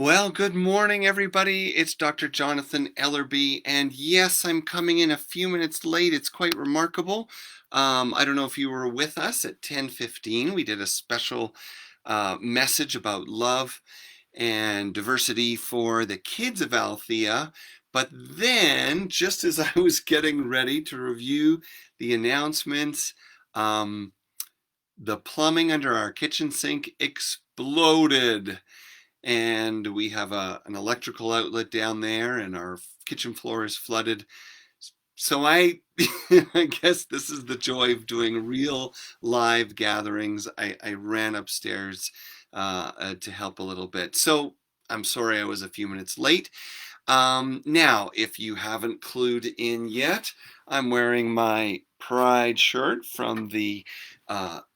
Well, good morning, everybody. It's Dr. Jonathan Ellerby, and yes, I'm coming in a few minutes late. It's quite remarkable. I don't know if you were with us at 10:15. We did a special message about love and diversity for the kids of Althea. But then, just as I was getting ready to review the announcements, um, the plumbing under our kitchen sink exploded and we have an electrical outlet down there and our kitchen floor is flooded. So I guess this is the joy of doing real live gatherings. I ran upstairs to help a little bit. So I'm sorry I was a few minutes late. Now, if you haven't clued in yet, I'm wearing my Pride shirt from the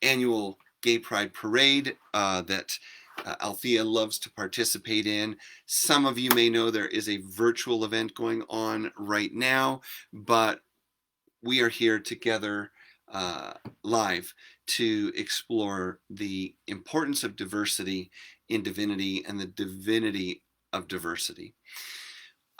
annual Gay Pride Parade that Althea loves to participate in. Some of you may know there is a virtual event going on right now, but we are here together uh, live to explore the importance of diversity in divinity and the divinity of diversity.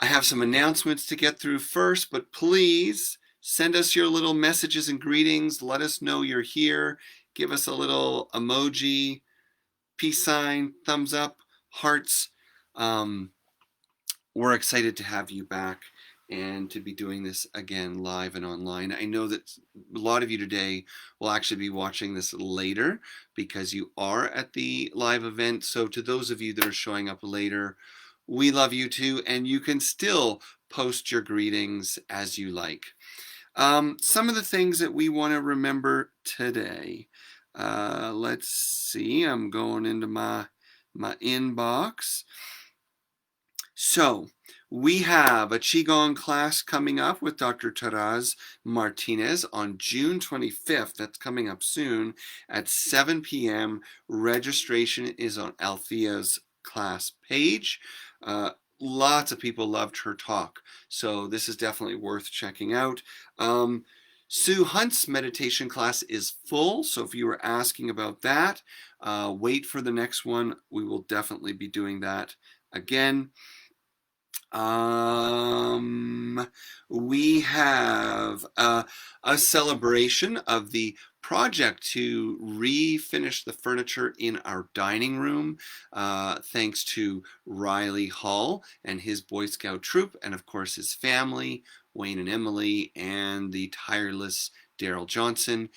I have some announcements to get through first, but please send us your little messages and greetings. Let us know you're here. Give us a little emoji, peace sign, thumbs up, hearts. Um, we're excited to have you back and to be doing this again live and online. I know that a lot of you today will actually be watching this later because you are at the live event. So to those of you that are showing up later, we love you too, and you can still post your greetings as you like. Some of the things that we want to remember today. Let's see, I'm going into my inbox. So we have a Qigong class coming up with Dr. Taraz Martinez on June 25th. That's coming up soon at 7 p.m. Registration is on Althea's class page. Lots of people loved her talk, so this is definitely worth checking out. Sue Hunt's meditation class is full, so if you were asking about that, wait for the next one. We will definitely be doing that again. We have a celebration of the project to refinish the furniture in our dining room, thanks to Riley Hall and his Boy Scout troop, and of course his family, Wayne and Emily, and the tireless Daryl Johnson.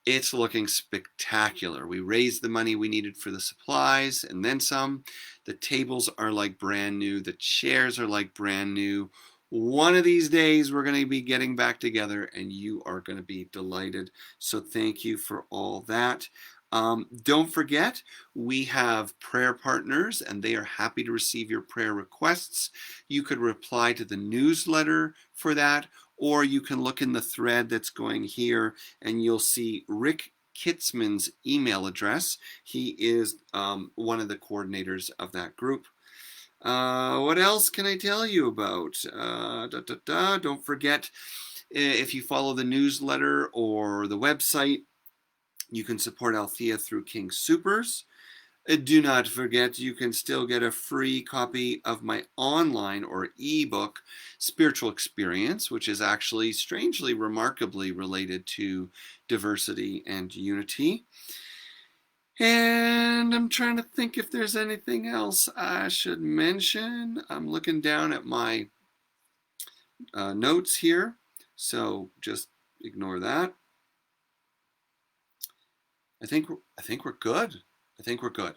It's looking spectacular. We raised the money we needed for the supplies and then some. The tables are like brand new. The chairs are like brand new. One of these days we're going to be getting back together and you are going to be delighted. So thank you for all that. Don't forget, we have prayer partners and they are happy to receive your prayer requests. You could reply to the newsletter for that, or you can look in the thread that's going here and you'll see Rick Kitzman's email address. He is one of the coordinators of that group. What else can I tell you about? Don't forget, if you follow the newsletter or the website, you can support Althea through King Supers. Do not forget, you can still get a free copy of my online or ebook, Spiritual Experience, which is actually strangely, remarkably related to diversity and unity. And I'm trying to think if there's anything else I should mention. I'm looking down at my notes here, so just ignore that. I think we're good. I think we're good.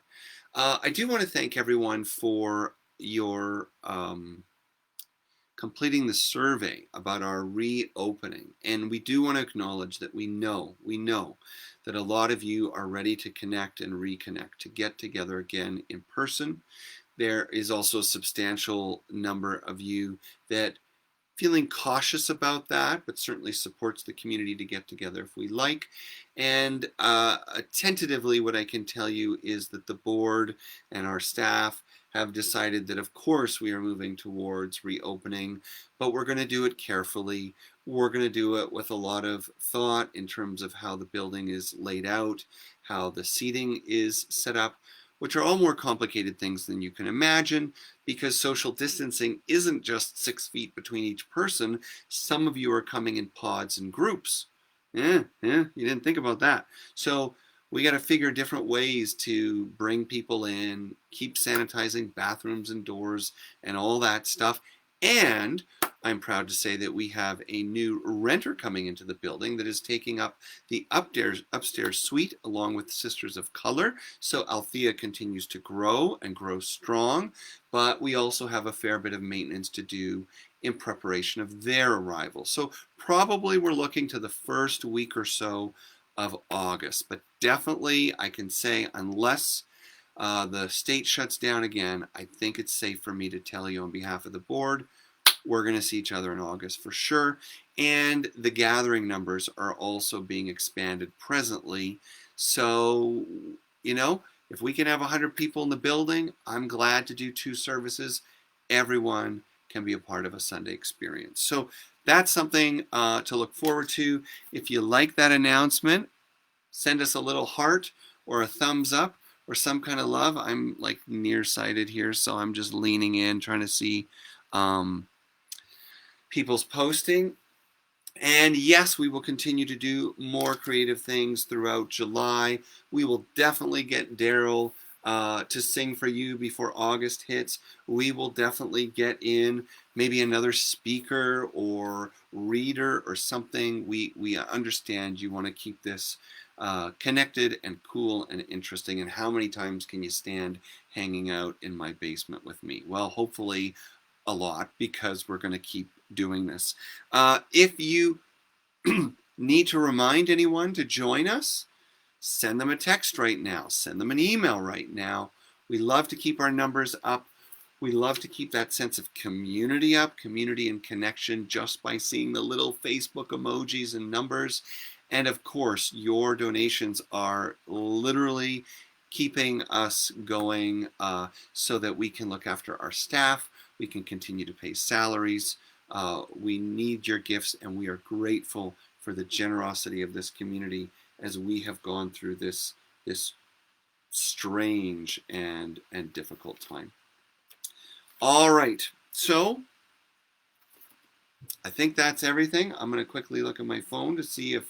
I do want to thank everyone for your completing the survey about our reopening. And we do want to acknowledge that we know that a lot of you are ready to connect and reconnect, to get together again in person. There is also a substantial number of you that feeling cautious about that, but certainly supports the community to get together if we like. And tentatively, what I can tell you is that the board and our staff have decided that, of course, we are moving towards reopening, but we're going to do it carefully. We're going to do it with a lot of thought in terms of how the building is laid out, how the seating is set up. which are all more complicated things than you can imagine, because social distancing isn't just 6 feet between each person. Some of you are coming in pods and groups. You didn't think about that. So we got to figure different ways to bring people in, keep sanitizing bathrooms and doors and all that stuff. And I'm proud to say that we have a new renter coming into the building that is taking up the upstairs suite along with Sisters of Color. So Althea continues to grow and grow strong, but we also have a fair bit of maintenance to do in preparation of their arrival. So probably we're looking to the first week or so of August, but definitely I can say unless the state shuts down again, I think it's safe for me to tell you on behalf of the board, we're going to see each other in August for sure. And the gathering numbers are also being expanded presently. So, if we can have 100 people in the building, I'm glad to do 2 services. Everyone can be a part of a Sunday experience. So that's something to look forward to. If you like that announcement, send us a little heart or a thumbs up or some kind of love. I'm like nearsighted here, so I'm just leaning in, trying to see people's posting. And yes, we will continue to do more creative things throughout July. We will definitely get Daryl to sing for you before August hits. We will definitely get in maybe another speaker or reader or something. We understand you want to keep this connected and cool and interesting. And how many times can you stand hanging out in my basement with me? Well, hopefully a lot, because we're going to keep doing this. If you need to remind anyone to join us, send them a text right now. Send them an email right now. We love to keep our numbers up. We love to keep that sense of community up, community and connection, just by seeing the little Facebook emojis and numbers. And of course, your donations are literally keeping us going so that we can look after our staff. We can continue to pay salaries. We need your gifts, and we are grateful for the generosity of this community as we have gone through this strange and difficult time. All right, so I think that's everything. I'm going to quickly look at my phone to see if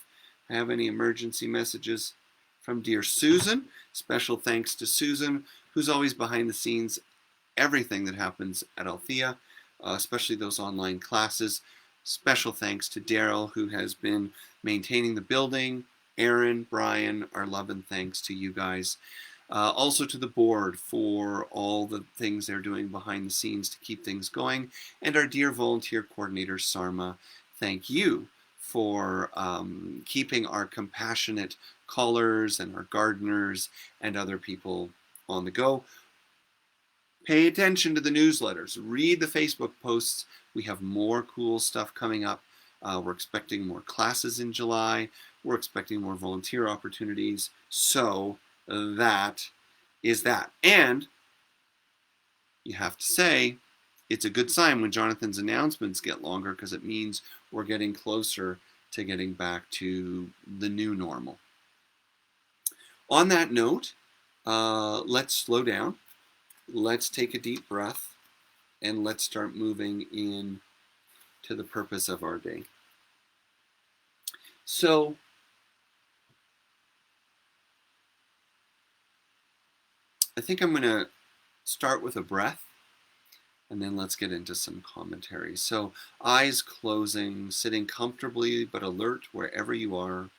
I have any emergency messages from dear Susan. Special thanks to Susan, who's always behind the scenes, everything that happens at Althea, especially those online classes. Special thanks to Daryl, who has been maintaining the building. Aaron, Brian, our love and thanks to you guys. Also to the board for all the things they're doing behind the scenes to keep things going. And our dear volunteer coordinator, Sarma, thank you for keeping our compassionate callers and our gardeners and other people on the go. Pay attention to the newsletters. Read the Facebook posts. We have more cool stuff coming up. We're expecting more classes in July. We're expecting more volunteer opportunities. So that is that. And you have to say, it's a good sign when Jonathan's announcements get longer, because it means we're getting closer to getting back to the new normal. On that note, let's slow down. Let's take a deep breath, and let's start moving in to the purpose of our day. So, I think I'm going to start with a breath, and then let's get into some commentary. So, eyes closing, sitting comfortably but alert wherever you are.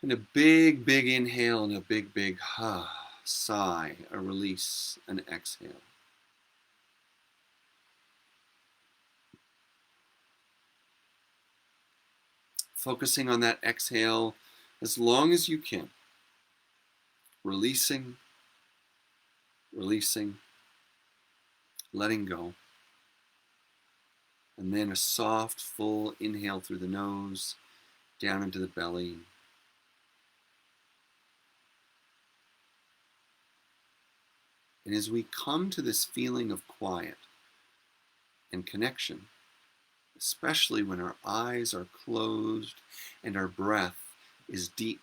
And a big, big inhale and a big, big sigh, a release, an exhale. Focusing on that exhale as long as you can. Releasing, releasing, letting go. And then a soft, full inhale through the nose, down into the belly. And as we come to this feeling of quiet and connection, especially when our eyes are closed and our breath is deep,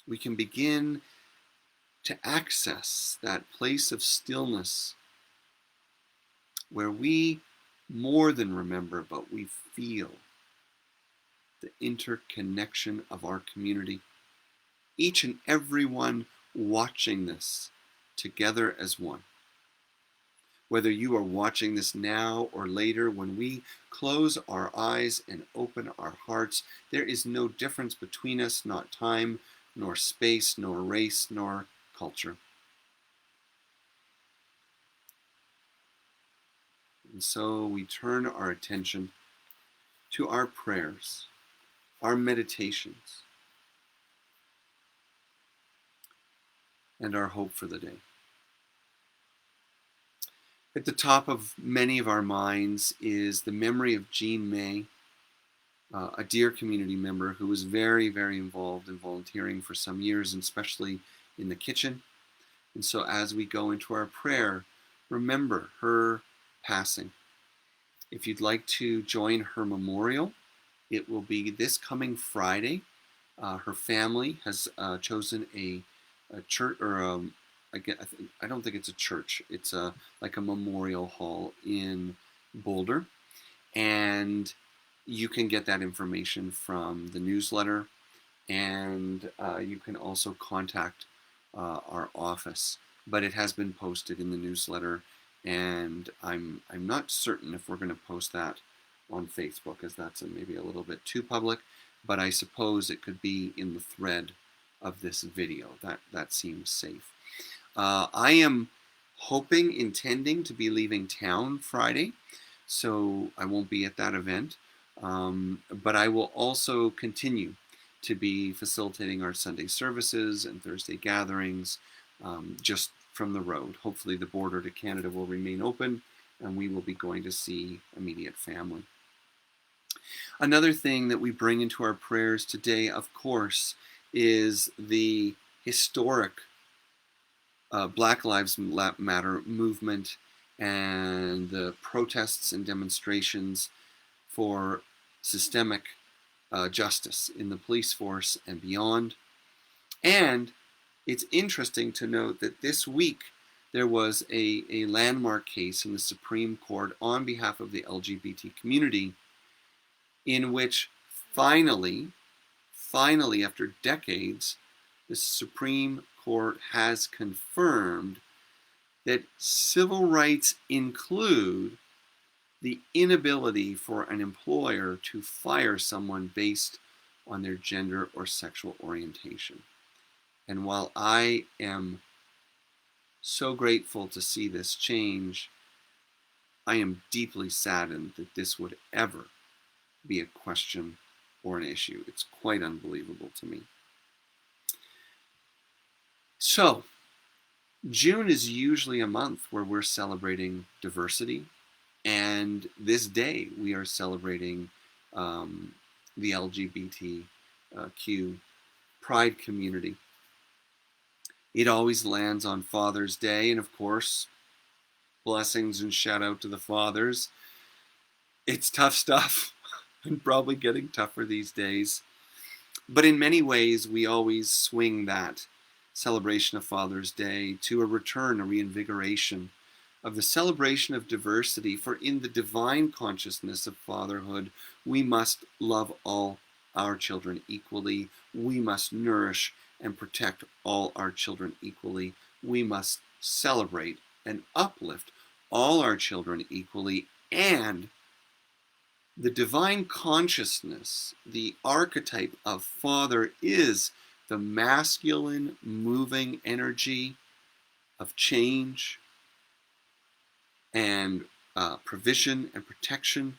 we can begin to access that place of stillness where we more than remember, but we feel the interconnection of our community. Each and every one watching this together as one. Whether you are watching this now or later, when we close our eyes and open our hearts, there is no difference between us, not time, nor space, nor race, nor culture. And so we turn our attention to our prayers, our meditations, and our hope for the day. At the top of many of our minds is the memory of Jean May, a dear community member who was very, very involved in volunteering for some years, and especially in the kitchen. And so as we go into our prayer, remember her passing. If you'd like to join her memorial, it will be this coming Friday. Her family has chosen a church, or I don't think it's a church. It's like a memorial hall in Boulder. And you can get that information from the newsletter, and you can also contact our office. But it has been posted in the newsletter, and I'm not certain if we're going to post that on Facebook, as that's maybe a little bit too public. But I suppose it could be in the thread of this video. That seems safe. I am intending to be leaving town Friday, so I won't be at that event. But I will also continue to be facilitating our Sunday services and Thursday gatherings just from the road. Hopefully the border to Canada will remain open, and we will be going to see immediate family. Another thing that we bring into our prayers today, of course, is the historic Black Lives Matter movement and the protests and demonstrations for systemic justice in the police force and beyond. And it's interesting to note that this week there was a landmark case in the Supreme Court on behalf of the LGBT community, in which finally, after decades, the Supreme Court has confirmed that civil rights include the inability for an employer to fire someone based on their gender or sexual orientation. And while I am so grateful to see this change, I am deeply saddened that this would ever be a question or an issue. It's quite unbelievable to me. So, June is usually a month where we're celebrating diversity, and this day we are celebrating the LGBTQ pride community. It always lands on Father's Day, and of course, blessings and shout out to the fathers. It's tough stuff, and probably getting tougher these days. But in many ways, we always swing that celebration of Father's Day to a return, a reinvigoration of the celebration of diversity. For in the divine consciousness of fatherhood, we must love all our children equally. We must nourish and protect all our children equally. We must celebrate and uplift all our children equally. And the divine consciousness, the archetype of father, is the masculine moving energy of change and provision and protection.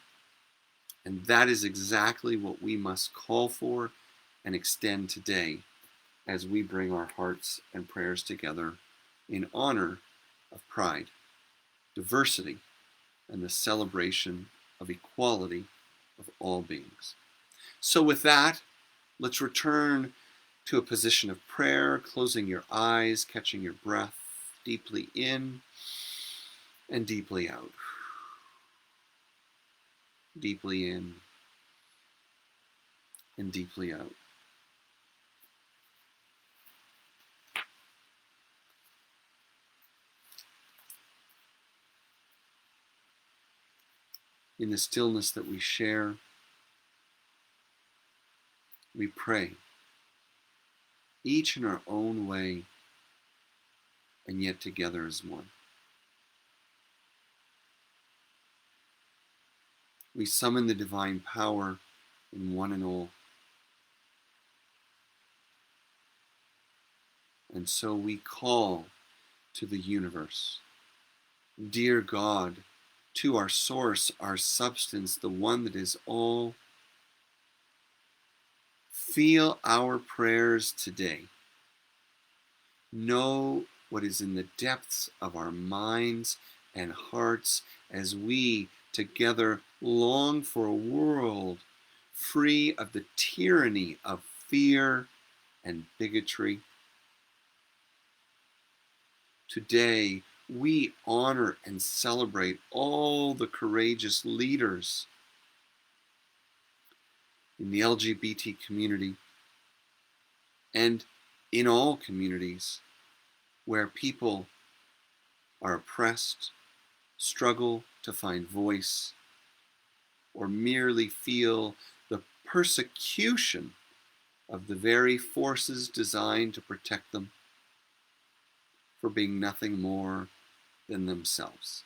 And that is exactly what we must call for and extend today as we bring our hearts and prayers together in honor of pride, diversity, and the celebration of equality of all beings. So with that, let's return to a position of prayer, closing your eyes, catching your breath deeply in and deeply out. Deeply in and deeply out. In the stillness that we share, we pray, each in our own way, and yet together as one. We summon the divine power in one and all. And so we call to the universe. Dear God, to our source, our substance, the one that is all, feel our prayers today. Know what is in the depths of our minds and hearts as we together long for a world free of the tyranny of fear and bigotry. Today, we honor and celebrate all the courageous leaders in the LGBT community and in all communities where people are oppressed, struggle to find voice, or merely feel the persecution of the very forces designed to protect them for being nothing more than themselves.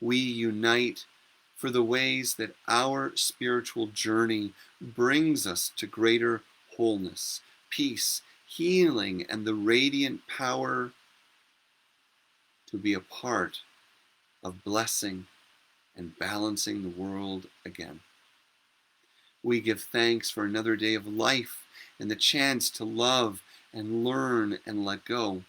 We unite for the ways that our spiritual journey brings us to greater wholeness, peace, healing, and the radiant power to be a part of blessing and balancing the world again. We give thanks for another day of life and the chance to love and learn and let go.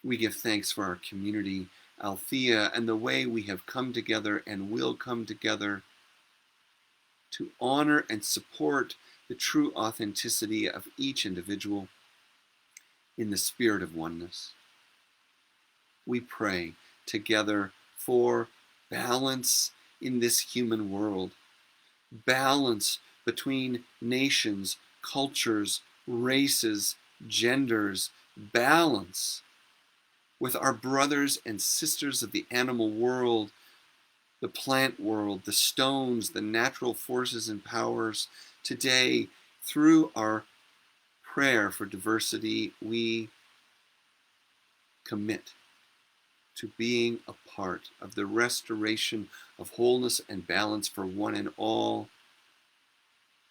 We give thanks for our community, Althea, and the way we have come together and will come together to honor and support the true authenticity of each individual in the spirit of oneness. We pray together for balance in this human world, balance between nations, cultures, races, genders, balance with our brothers and sisters of the animal world, the plant world, the stones, the natural forces and powers. Today, through our prayer for diversity, we commit to being a part of the restoration of wholeness and balance for one and all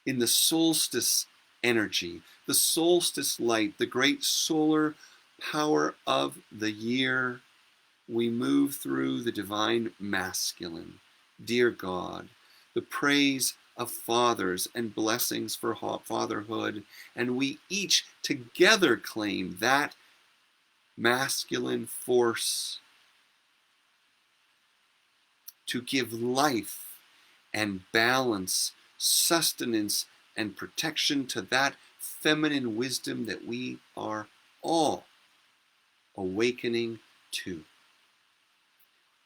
in the solstice energy, the solstice light, the great solar power of the year. We move through the divine masculine, dear God, the praise of fathers and blessings for fatherhood, and we each together claim that masculine force to give life and balance, sustenance and protection to that feminine wisdom that we are all awakening to.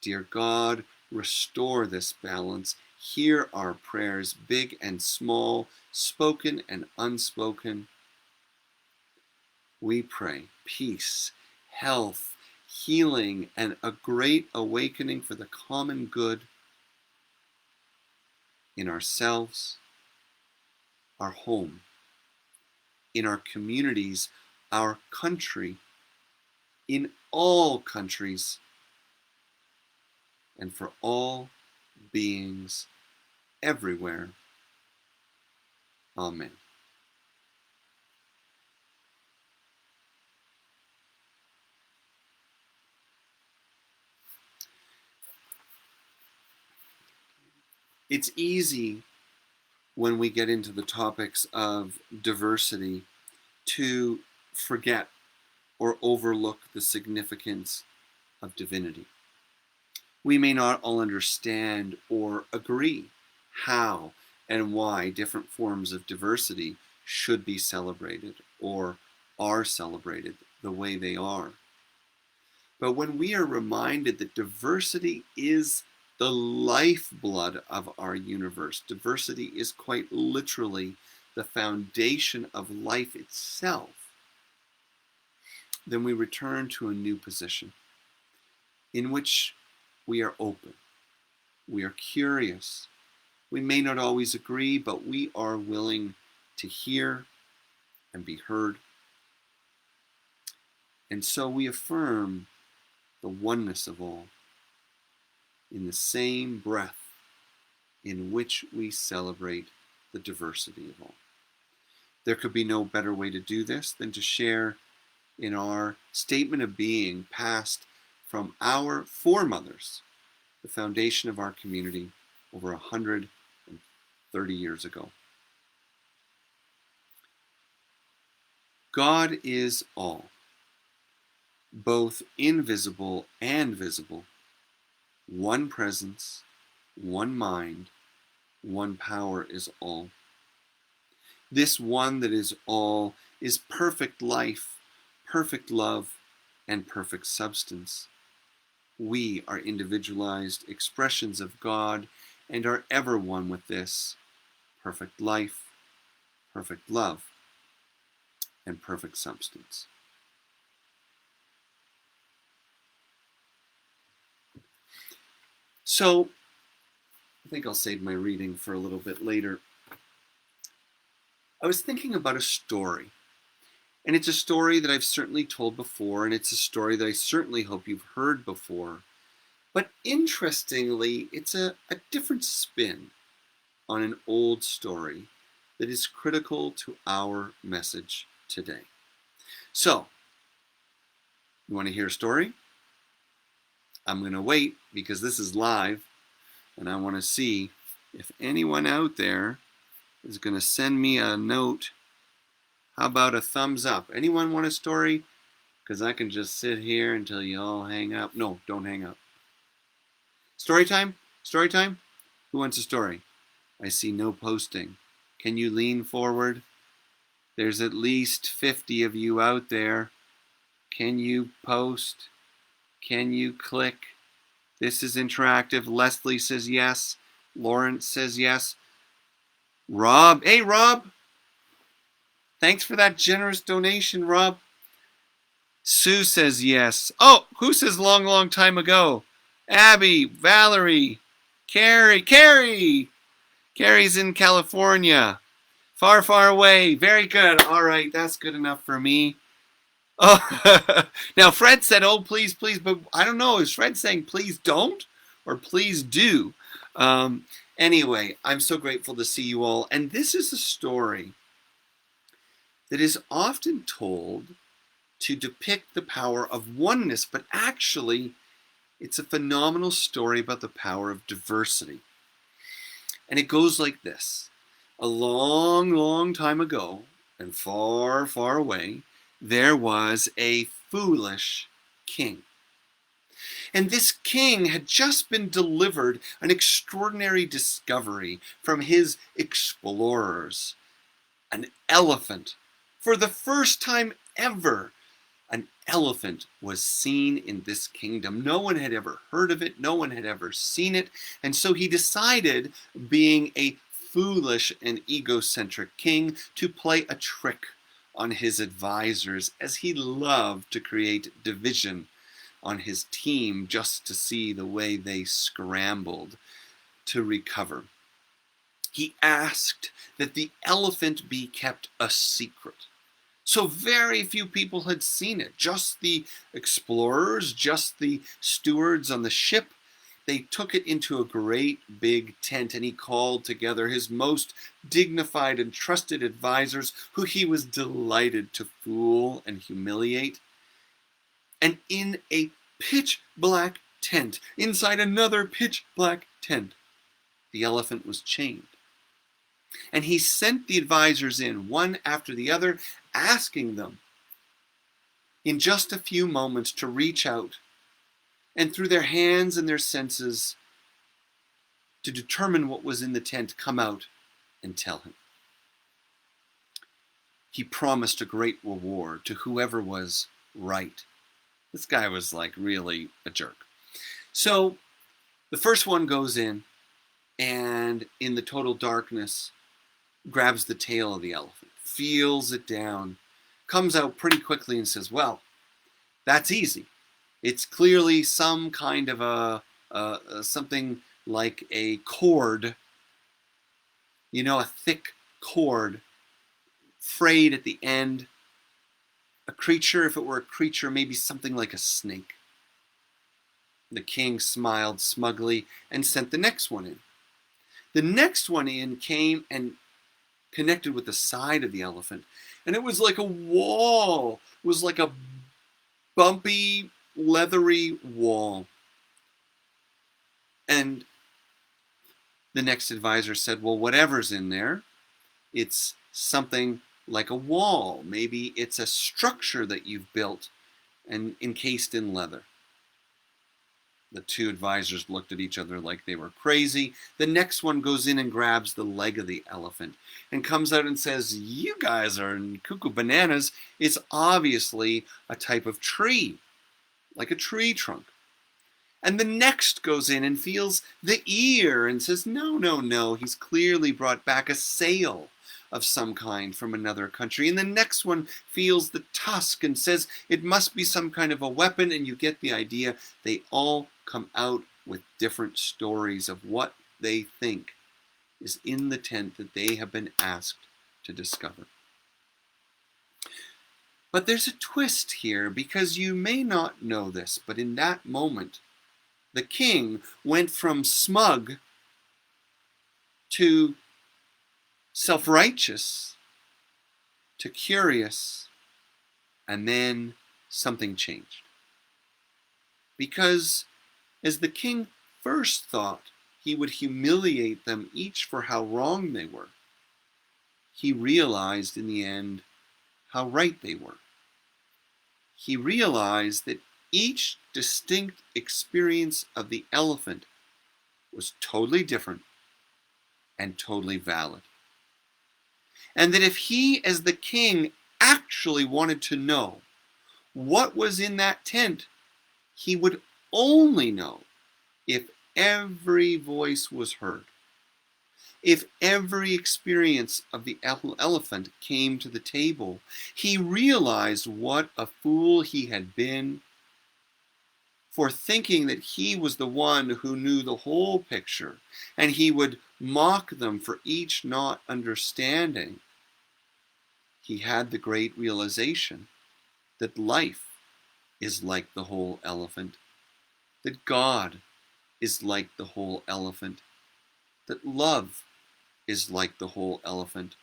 Dear God, restore this balance. Hear our prayers, big and small, spoken and unspoken. We pray peace, health, healing, and a great awakening for the common good in ourselves, our home, in our communities, our country, in all countries, and for all beings everywhere. Amen. It's easy when we get into the topics of diversity to forget or overlook the significance of divinity. We may not all understand or agree how and why different forms of diversity should be celebrated or are celebrated the way they are. But when we are reminded that diversity is the lifeblood of our universe, diversity is quite literally the foundation of life itself, then we return to a new position in which We are open. We are curious. We may not always agree, but we are willing to hear and be heard. And so we affirm the oneness of all in the same breath in which we celebrate the diversity of all. There could be no better way to do this than to share in our statement of being passed from our foremothers, the foundation of our community over 130 years ago. God is all, both invisible and visible, one presence, one mind, one power is all. This one that is all is perfect life, perfect love, and perfect substance. We are individualized expressions of God and are ever one with this perfect life, perfect love, and perfect substance. So, I think I'll save my reading for a little bit later. I was thinking about a story, and it's a story that I've certainly told before, and it's a story that I certainly hope you've heard before. But interestingly, it's a different spin on an old story that is critical to our message today. So, you want to hear a story? I'm going to wait because this is live, and I want to see if anyone out there is going to send me a note. How about a thumbs up? Anyone want a story? Because I can just sit here until you all hang up. No, don't hang up. Story time? Story time? Who wants a story? I see no posting. Can you lean forward? There's at least 50 of you out there. Can you post? Can you click? This is interactive. Leslie says yes. Lawrence says yes. Rob. Hey, Rob. Thanks for that generous donation, Rob. Sue says yes. Oh, who says long, long time ago? Abby, Valerie, Carrie. Carrie's in California. Far, far away. Very good. All right, that's good enough for me. Oh, now Fred said, "Oh, please, please," but I don't know. Is Fred saying, "Please don't," or "Please do"? Anyway, I'm so grateful to see you all, and this is a story that is often told to depict the power of oneness, but actually, it's a phenomenal story about the power of diversity. And it goes like this: a long, long time ago, and far, far away, there was a foolish king. And this king had just been delivered an extraordinary discovery from his explorers. An elephant. For the first time ever, an elephant was seen in this kingdom. No one had ever heard of it. No one had ever seen it. And so he decided, being a foolish and egocentric king, to play a trick on his advisors, as he loved to create division on his team just to see the way they scrambled to recover. He asked that the elephant be kept a secret. So very few people had seen it. Just the explorers, just the stewards on the ship. They took it into a great big tent, and he called together his most dignified and trusted advisors, who he was delighted to fool and humiliate. And in a pitch black tent, inside another pitch black tent, the elephant was chained. And he sent the advisors in, one after the other, asking them in just a few moments to reach out and, through their hands and their senses, to determine what was in the tent, come out and tell him. He promised a great reward to whoever was right. This guy was like really a jerk. So the first one goes in, and in the total darkness grabs the tail of the elephant, feels it down, comes out pretty quickly and says, "Well, that's easy. It's clearly some kind of a something like a cord, a thick cord, frayed at the end. A creature, if it were a creature, maybe something like a snake. The king smiled smugly and sent the next one in. The next one in came and connected with the side of the elephant, and it was like a wall. It was like a bumpy, leathery wall. And the next advisor said, well, whatever's in there, it's something like a wall. Maybe it's a structure that you've built and encased in leather. The two advisors looked at each other like they were crazy. The next one goes in and grabs the leg of the elephant and comes out and says, you guys are cuckoo bananas. It's obviously a type of tree, like a tree trunk. And the next goes in and feels the ear and says, no, no, no, he's clearly brought back a sail of some kind from another country. And the next one feels the tusk and says it must be some kind of a weapon, and you get the idea. They all come out with different stories of what they think is in the tent that they have been asked to discover. But there's a twist here, because you may not know this, but in that moment, the king went from smug to self-righteous to curious, and then something changed. Because as the king first thought he would humiliate them each for how wrong they were, he realized in the end how right they were. He realized that each distinct experience of the elephant was totally different and totally valid. And that if he, as the king, actually wanted to know what was in that tent, he would only know if every voice was heard, if every experience of the elephant came to the table. He realized what a fool he had been for thinking that he was the one who knew the whole picture, and he would mock them for each not understanding. He had the great realization that life is like the whole elephant, that God is like the whole elephant, that love is like the whole elephant,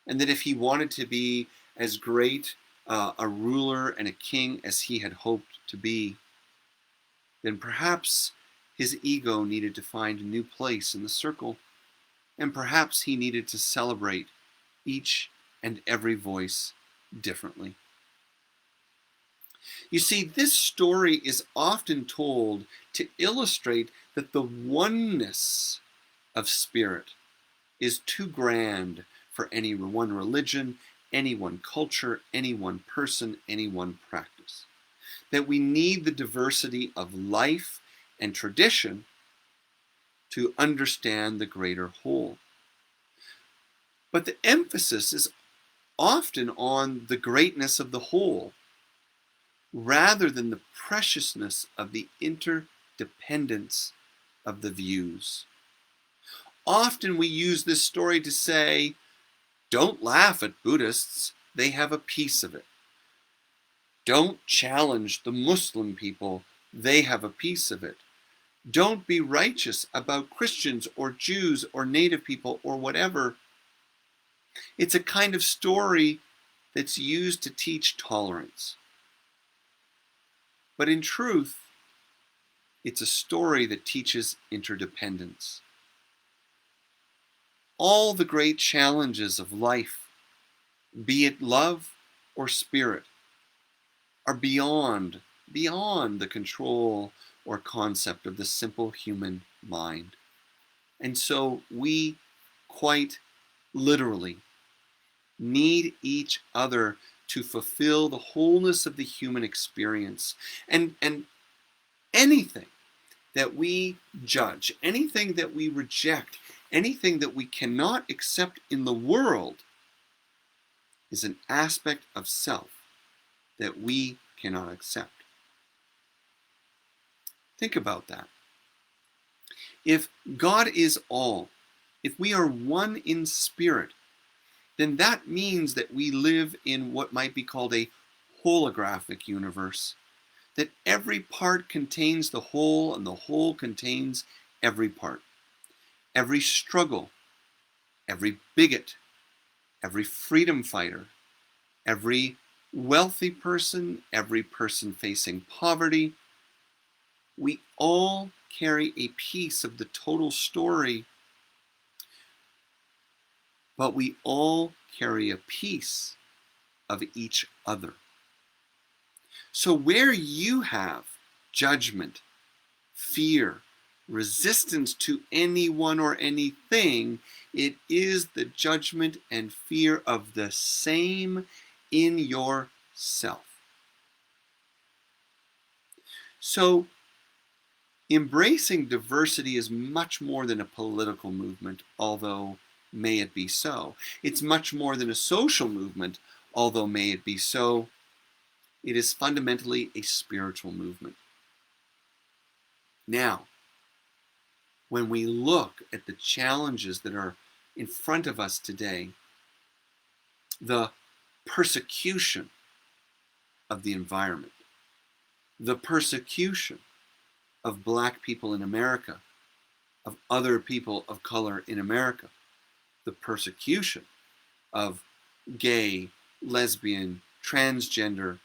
and that if he wanted to be as great a ruler and a king as he had hoped to be, then perhaps his ego needed to find a new place in the circle, and perhaps he needed to celebrate each and every voice differently. You see, this story is often told to illustrate that the oneness of spirit is too grand for any one religion, any one culture, any one person, any one practice. That we need the diversity of life and tradition to understand the greater whole. But the emphasis is often on the greatness of the whole, rather than the preciousness of the interdependence of the views. Often we use this story to say, don't laugh at Buddhists, they have a piece of it. Don't challenge the Muslim people, they have a piece of it. Don't be righteous about Christians or Jews or Native people or whatever. It's a kind of story that's used to teach tolerance. But in truth, it's a story that teaches interdependence. All the great challenges of life, be it love or spirit, are beyond the control or concept of the simple human mind. And so we quite literally need each other to fulfill the wholeness of the human experience. And anything that we judge, anything that we reject, anything that we cannot accept in the world is an aspect of self that we cannot accept. Think about that. If God is all, if we are one in spirit, then that means that we live in what might be called a holographic universe, that every part contains the whole and the whole contains every part. Every struggle, every bigot, every freedom fighter, every wealthy person, every person facing poverty, we all carry a piece of the total story, but we all carry a piece of each other. So where you have judgment, fear, resistance to anyone or anything, it is the judgment and fear of the same in yourself. So embracing diversity is much more than a political movement, although may it be so. It's much more than a social movement, although may it be so. It is fundamentally a spiritual movement. Now, when we look at the challenges that are in front of us today, the persecution of the environment, the persecution of Black people in America, of other people of color in America, the persecution of gay, lesbian, transgender,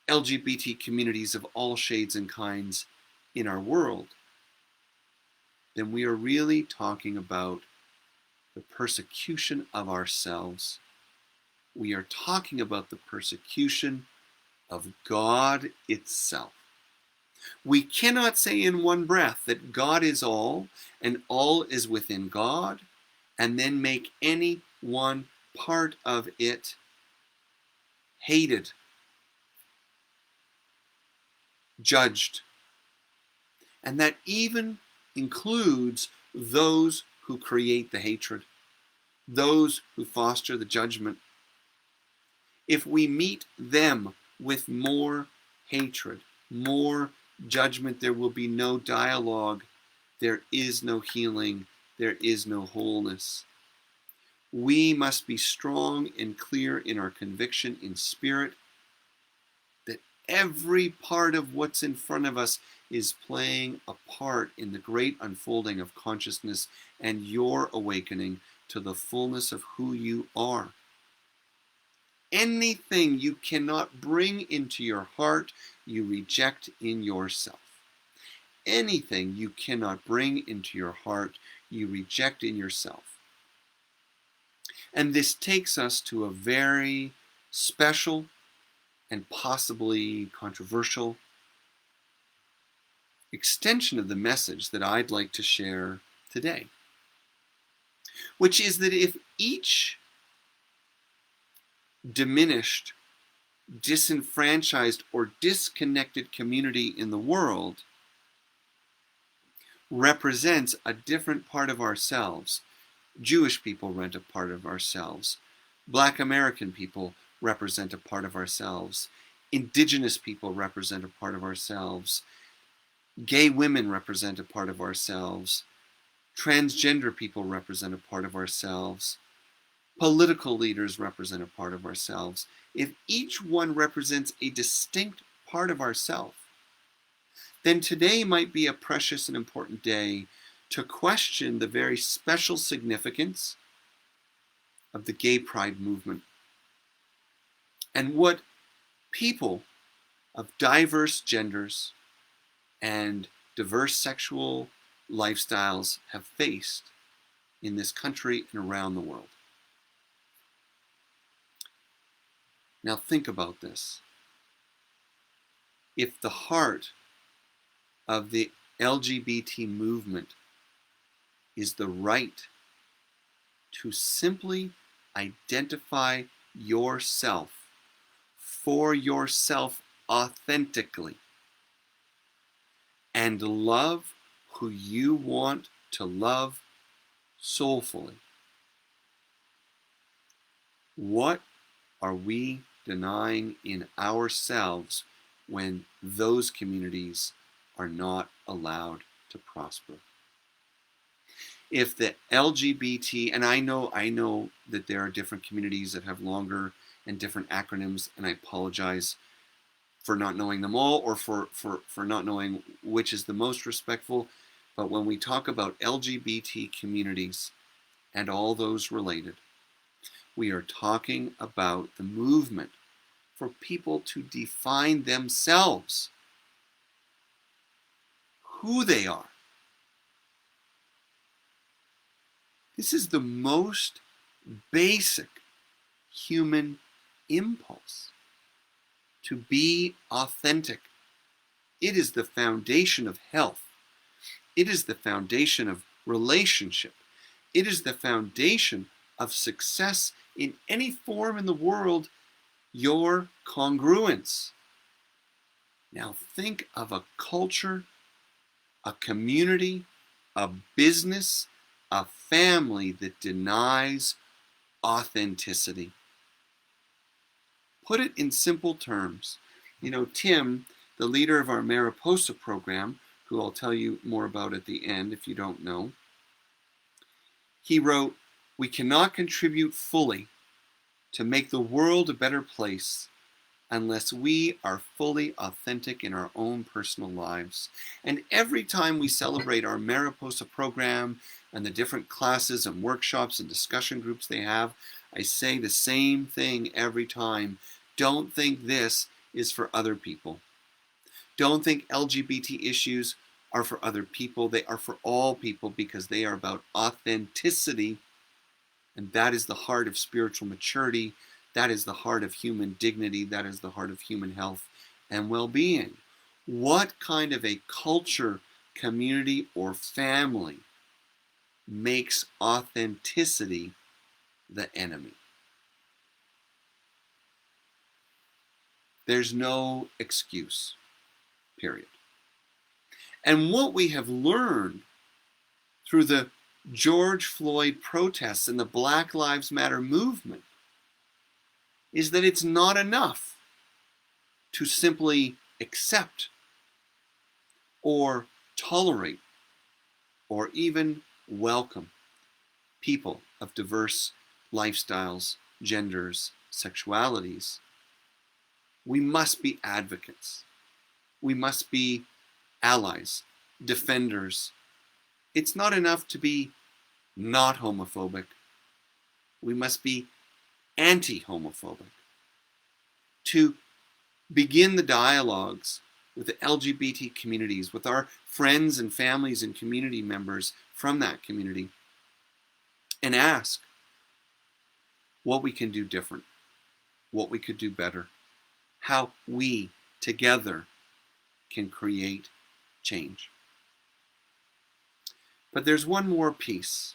LGBT communities of all shades and kinds in our world, then we are really talking about the persecution of ourselves. We are talking about the persecution of God itself. We cannot say in one breath that God is all and all is within God, and then make any one part of it hated, judged, and that even includes those who create the hatred, those who foster the judgment. If we meet them with more hatred, more judgment, there will be no dialogue, there is no healing, there is no wholeness. We must be strong and clear in our conviction in spirit that every part of what's in front of us is playing a part in the great unfolding of consciousness and your awakening to the fullness of who you are. Anything you cannot bring into your heart, you reject in yourself. Anything you cannot bring into your heart, you reject in yourself. And this takes us to a very special and possibly controversial extension of the message that I'd like to share today, which is that if each diminished, disenfranchised, or disconnected community in the world represents a different part of ourselves, Jewish people represent a part of ourselves, Black American people represent a part of ourselves, Indigenous people represent a part of ourselves, gay women represent a part of ourselves, transgender people represent a part of ourselves, political leaders represent a part of ourselves. If each one represents a distinct part of ourself, then today might be a precious and important day to question the very special significance of the gay pride movement and what people of diverse genders and diverse sexual lifestyles have faced in this country and around the world. Now think about this. If the heart of the LGBT movement is the right to simply identify yourself for yourself authentically and love who you want to love soulfully, what are we denying in ourselves when those communities are not allowed to prosper? if the LGBT, and I know that there are different communities that have longer and different acronyms, and I apologize for not knowing them all, or for not knowing which is the most respectful. But when we talk about LGBT communities and all those related, we are talking about the movement for people to define themselves, who they are. This is the most basic human impulse, to be authentic. It is the foundation of health. It is the foundation of relationship. It is the foundation of success in any form in the world, your congruence. Now think of a culture, a community, a business, a family that denies authenticity. Put it in simple terms. Tim, the leader of our Mariposa program, who I'll tell you more about at the end if you don't know, he wrote, "We cannot contribute fully to make the world a better place unless we are fully authentic in our own personal lives." And every time we celebrate our Mariposa program and the different classes and workshops and discussion groups they have, I say the same thing every time. Don't think this is for other people. Don't think LGBT issues are for other people. They are for all people, because they are about authenticity. And that is the heart of spiritual maturity. That is the heart of human dignity. That is the heart of human health and well-being. What kind of a culture, community, or family makes authenticity the enemy? There's no excuse, period. And what we have learned through the George Floyd protests and the Black Lives Matter movement is that it's not enough to simply accept or tolerate or even welcome people of diverse lifestyles, genders, sexualities. We must be advocates. We must be allies, defenders. It's not enough to be not homophobic. We must be anti-homophobic. To begin the dialogues with the LGBT communities, with our friends and families and community members from that community, and ask what we can do different, what we could do better, how we together can create change. But there's one more piece,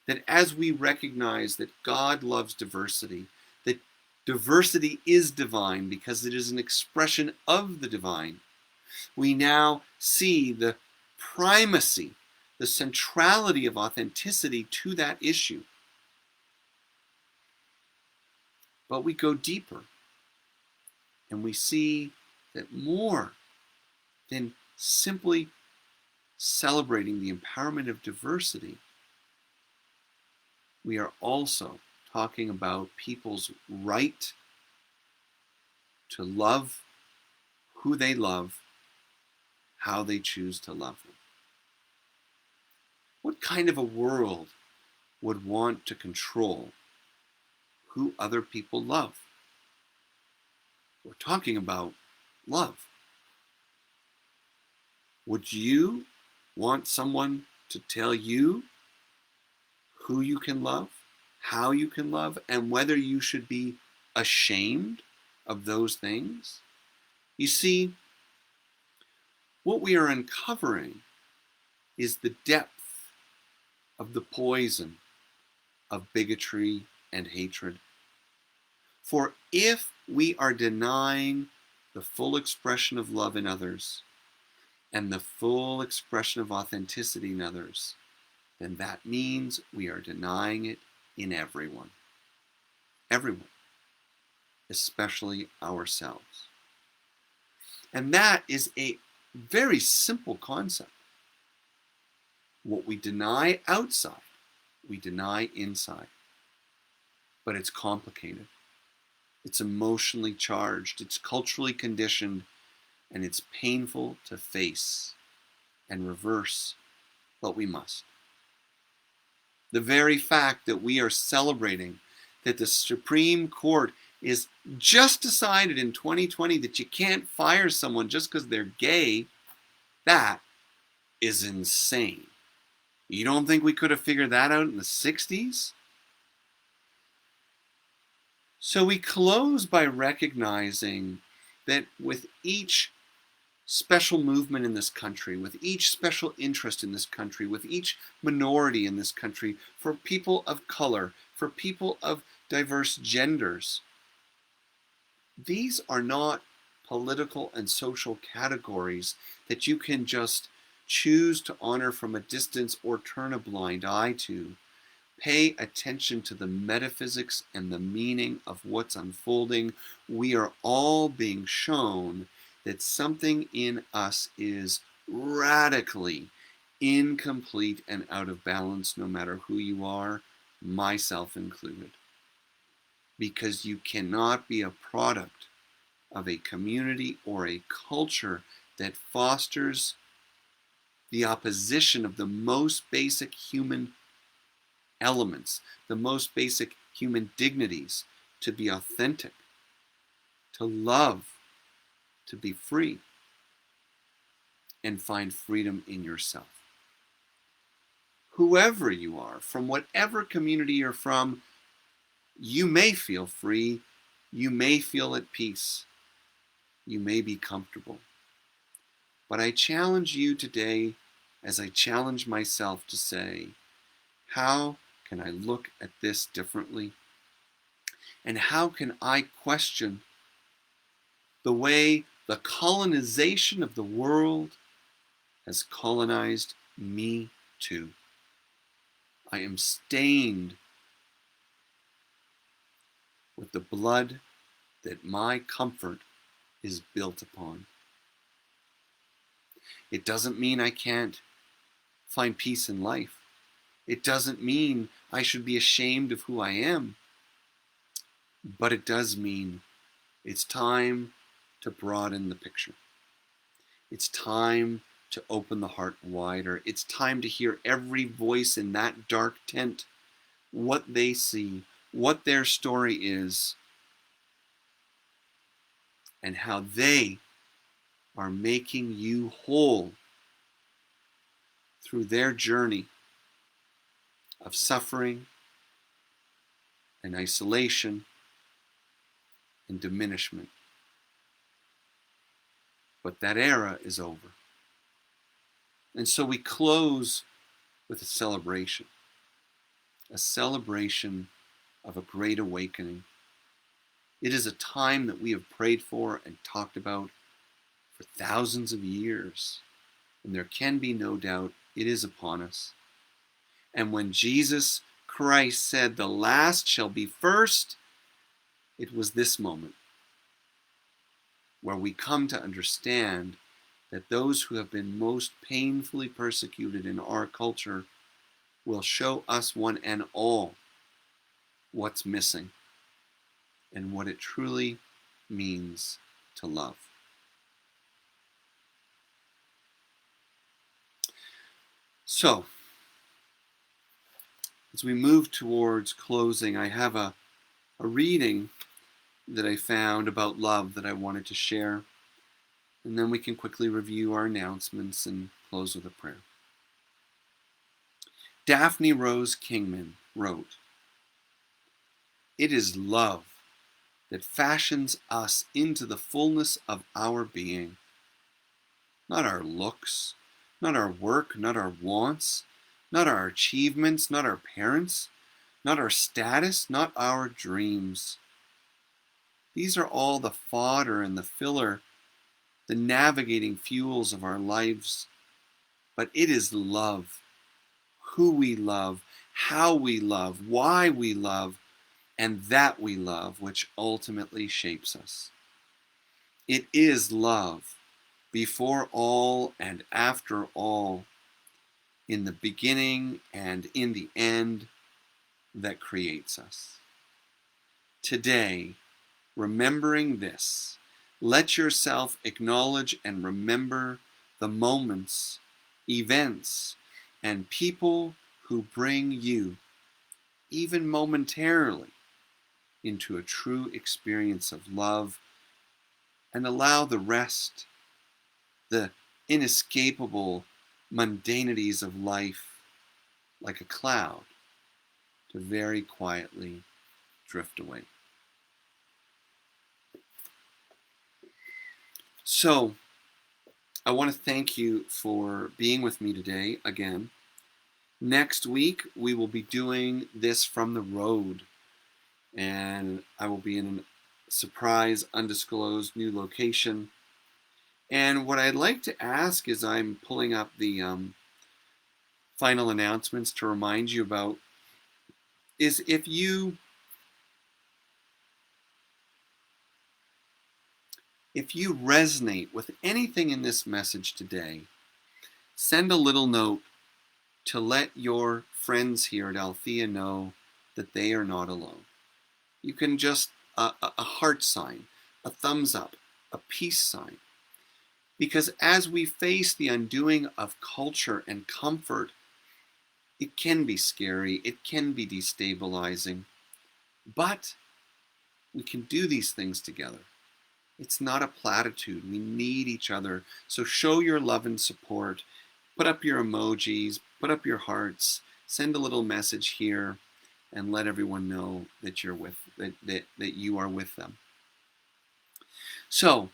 that as we recognize that God loves diversity, that diversity is divine because it is an expression of the divine, we now see the primacy, the centrality of authenticity to that issue. But we go deeper, and we see that more than simply celebrating the empowerment of diversity, we are also talking about people's right to love who they love, how they choose to love them. What kind of a world would want to control who other people love? We're talking about love. Would you want someone to tell you who you can love, how you can love, and whether you should be ashamed of those things? You see, what we are uncovering is the depth of the poison of bigotry and hatred. For if we are denying the full expression of love in others and the full expression of authenticity in others, then that means we are denying it in everyone. Everyone, especially ourselves. And that is a very simple concept. What we deny outside, we deny inside. But it's complicated. It's emotionally charged. It's culturally conditioned. And it's painful to face and reverse, but we must. The very fact that we are celebrating that the Supreme Court is just decided in 2020 that you can't fire someone just because they're gay, that is insane. You don't think we could have figured that out in the 60s? So we close by recognizing that with each special movement in this country, with each special interest in this country, with each minority in this country, for people of color, for people of diverse genders, these are not political and social categories that you can just choose to honor from a distance or turn a blind eye to. Pay attention to the metaphysics and the meaning of what's unfolding. We are all being shown that something in us is radically incomplete and out of balance, no matter who you are, myself included. Because you cannot be a product of a community or a culture that fosters the opposition of the most basic human elements, the most basic human dignities, to be authentic, to love, to be free, and find freedom in yourself. Whoever you are, from whatever community you're from, you may feel free, you may feel at peace, you may be comfortable. But I challenge you today, as I challenge myself, to say, how can I look at this differently? And how can I question the way the colonization of the world has colonized me too? I am stained with the blood that my comfort is built upon. It doesn't mean I can't find peace in life. It doesn't mean I should be ashamed of who I am. But it does mean it's time to broaden the picture. It's time to open the heart wider. It's time to hear every voice in that dark tent, what they see, what their story is, and how they are making you whole through their journey of suffering and isolation and diminishment. But that era is over. And so we close with a celebration of a great awakening. It is a time that we have prayed for and talked about for thousands of years. And there can be no doubt it is upon us. And when Jesus Christ said, "The last shall be first," it was this moment where we come to understand that those who have been most painfully persecuted in our culture will show us one and all what's missing and what it truly means to love. So, as we move towards closing, I have a reading that I found about love that I wanted to share. And then we can quickly review our announcements and close with a prayer. Daphne Rose Kingman wrote, "It is love that fashions us into the fullness of our being. Not our looks, not our work, not our wants, not our achievements, not our parents, not our status, not our dreams. These are all the fodder and the filler, the navigating fuels of our lives. But it is love, who we love, how we love, why we love, and that we love, which ultimately shapes us. It is love, before all and after all. in the beginning and in the end that creates us. Today, remembering this, let yourself acknowledge and remember the moments, events, and people who bring you, even momentarily, into a true experience of love, and allow the rest, the inescapable mundanities of life, like a cloud, to very quietly drift away. So, I want to thank you for being with me today again. Next week, we will be doing this from the road, and I will be in a surprise, undisclosed new location. And what I'd like to ask is, I'm pulling up the final announcements to remind you about, is if you resonate with anything in this message today, send a little note to let your friends here at Althea know that they are not alone. You can just a heart sign, a thumbs up, a peace sign. Because as we face the undoing of culture and comfort, it can be scary, it can be destabilizing, but we can do these things together. It's not a platitude. We need each other. So show your love and support. Put up your emojis, put up your hearts, send a little message here, and let everyone know that you're with that you are with them. So,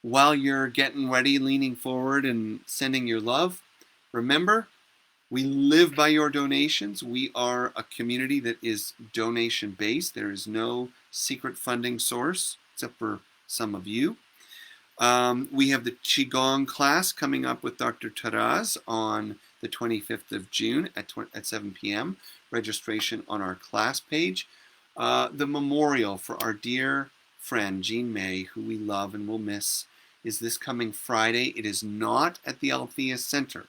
while you're getting ready, leaning forward and sending your love, remember, we live by your donations. We are a community that is donation based. There is no secret funding source except for some of you. We have the Qigong class coming up with Dr. Taraz on the 25th of June at 7 p.m. Registration on our class page. The memorial for our dear friend Jean May, who we love and will miss, is this coming Friday. It is not at the Althea Center.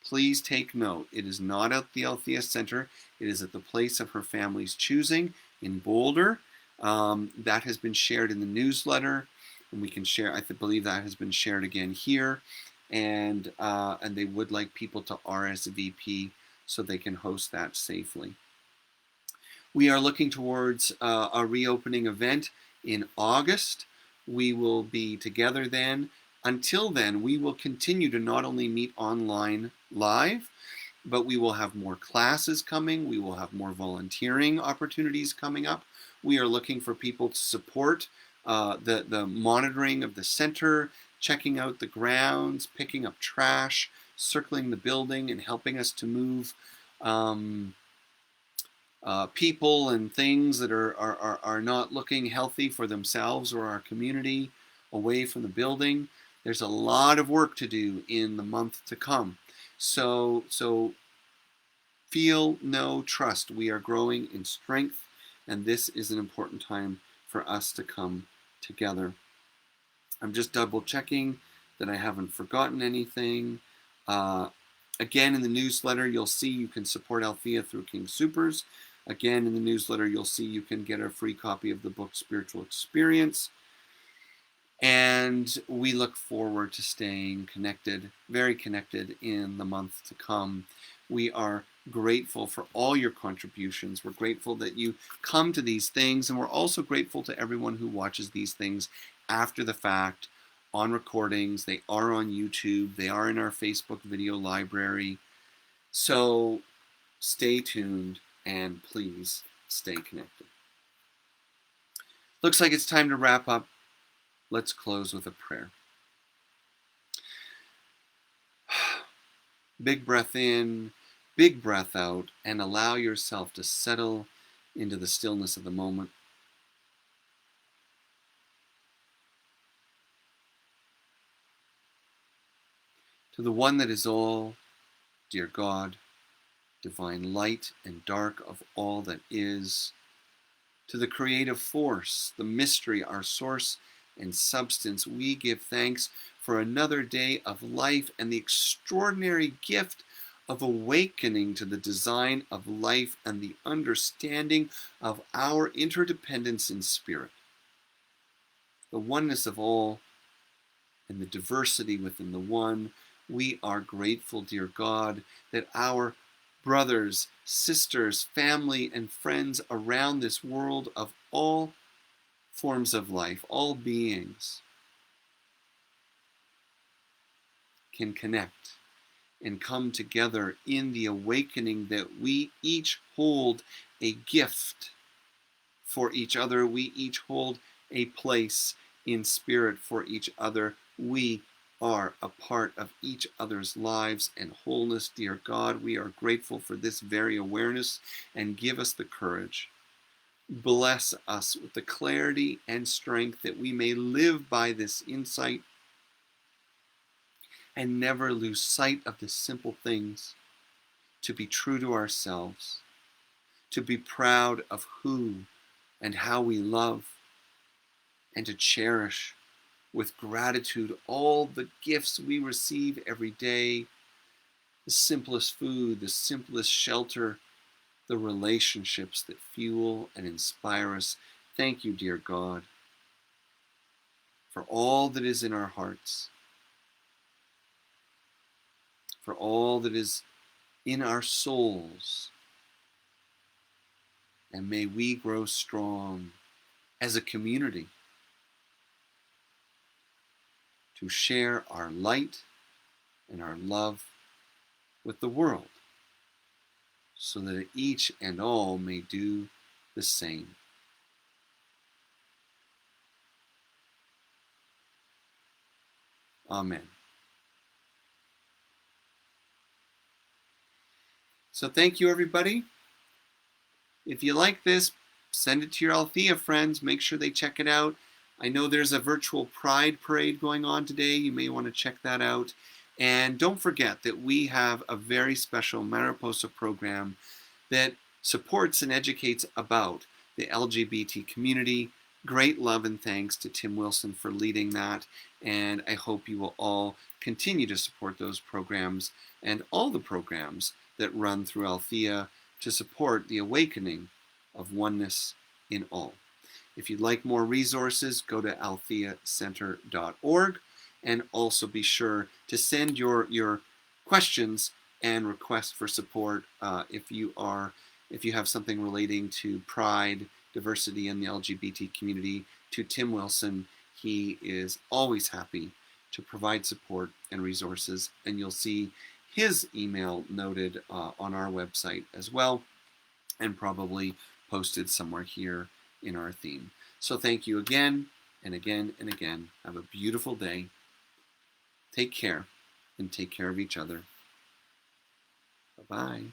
Please take note. It is not at the Althea Center. It is at the place of her family's choosing in Boulder. That has been shared in the newsletter, and we can share. I believe that has been shared again here, and they would like people to RSVP so they can host that safely. We are looking towards a reopening event in August. We will be together then. Until then, we will continue to not only meet online live, but we will have more classes coming. We will have more volunteering opportunities coming up. We are looking for people to support the monitoring of the center, checking out the grounds, picking up trash, circling the building, and helping us to move people and things that are not looking healthy for themselves or our community away from the building. There's a lot of work to do in the month to come. So feel no trust. We are growing in strength, and this is an important time for us to come together. I'm just double checking that I haven't forgotten anything. Again, in the newsletter, you'll see you can support Althea through King Supers. Again, in the newsletter, you'll see you can get a free copy of the book Spiritual Experience. And we look forward to staying connected, very connected in the month to come. We are grateful for all your contributions. We're grateful that you come to these things, and we're also grateful to everyone who watches these things after the fact on recordings. They are on YouTube. They are in our Facebook video library. So stay tuned and please stay connected. Looks like it's time to wrap up. Let's close with a prayer. Big breath in, big breath out, and allow yourself to settle into the stillness of the moment. To the one that is all, dear God, divine light and dark of all that is, to the creative force, the mystery, our source and substance, we give thanks for another day of life and the extraordinary gift of awakening to the design of life and the understanding of our interdependence in spirit, the oneness of all and the diversity within the one. We are grateful, dear God, that our brothers, sisters, family, and friends around this world of all forms of life, all beings, can connect and come together in the awakening that we each hold a gift for each other. We each hold a place in spirit for each other. We are a part of each other's lives and wholeness. Dear God, we are grateful for this very awareness, and give us the courage. Bless us with the clarity and strength that we may live by this insight and never lose sight of the simple things, to be true to ourselves, to be proud of who and how we love, and to cherish with gratitude all the gifts we receive every day, the simplest food, the simplest shelter, the relationships that fuel and inspire us. Thank you, dear God, for all that is in our hearts, for all that is in our souls, and may we grow strong as a community to share our light and our love with the world, so that each and all may do the same. Amen. So thank you, everybody. If you like this, send it to your Althea friends. Make sure they check it out. I know there's a virtual Pride Parade going on today. You may want to check that out. And don't forget that we have a very special Mariposa program that supports and educates about the LGBT community. Great love and thanks to Tim Wilson for leading that. And I hope you will all continue to support those programs and all the programs that run through Althea to support the awakening of oneness in all. If you'd like more resources, go to altheacenter.org, and also be sure to send your questions and requests for support if you have something relating to pride, diversity, and the LGBT community, to Tim Wilson. He is always happy to provide support and resources, and you'll see his email noted on our website as well, and probably posted somewhere here in our theme. So thank you again and again and again. Have a beautiful day. Take care, and take care of each other. Bye-bye.